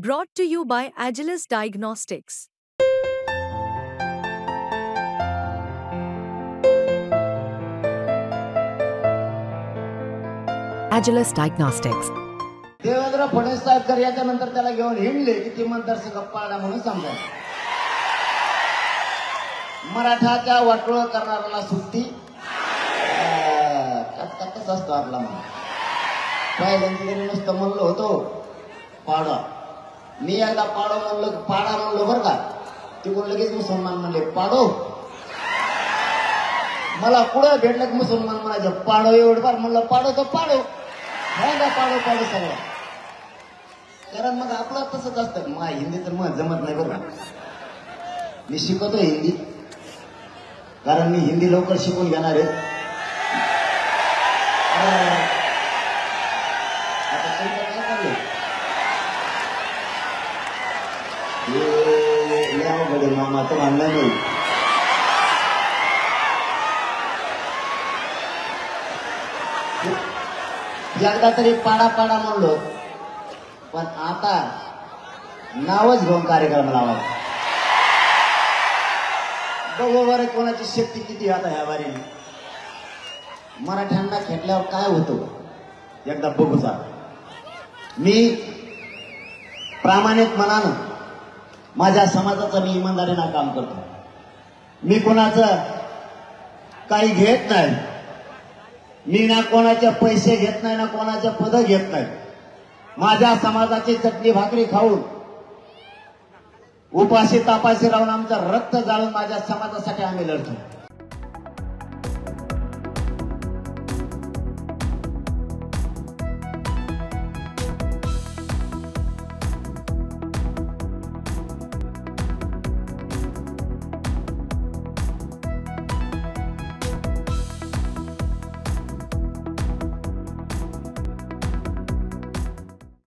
Brought to you by Agilus Diagnostics. Agilus Diagnostics. Devendra Fadnavis साहेब याच्या नंतर त्याला घेऊन हिंडले की ती मतदारसंघ पाळला म्हणून समजा. मराठाच्या वाटोळ करणाऱ्याला सुट्टी कसं असतो आपला म्हणून पहिल्यांदा तरी नुसतं म्हणलो होतो पाडा. मी एकदा पाडो म्हणलो पाडा म्हणलो बरं का, तिकडून लगेच मुसलमान म्हणले पाडो. मला पुढे भेटलं की मुसलमान म्हणायचे पाडो एवढं बार म्हणलं पाडो तर पाडो पाडो पाडो सगळं. कारण मग आपलं तसंच असतं. मग हिंदी तर मग जमत नाही बरं का. मी शिकवतो हिंदी कारण मी हिंदी लवकर शिकून घेणार आहे. आता तुमचं काय चाललंय मामा तर म्हणलं नाही. एकदा तरी पाडा पाडा म्हणलो पण आता नावच घेऊन कार्यक्रम लावायचा. बघू बरं कोणाची शक्ती किती आता ह्या बारीने. मराठ्यांना खेटल्यावर काय होतं एकदा बघूचा. मी प्रामाणिक मनानं माझ्या समाजाचं मी इमानदारीनं काम करतो. मी कोणाचं काही घेत नाही. मी ना कोणाचे पैसे घेत नाही ना कोणाचे पद घेत नाही. माझ्या समाजाची चटणी भाकरी खाऊन उपाशी तापाशी राहून आमचं रक्त जाळून माझ्या समाजासाठी आम्ही लढतो.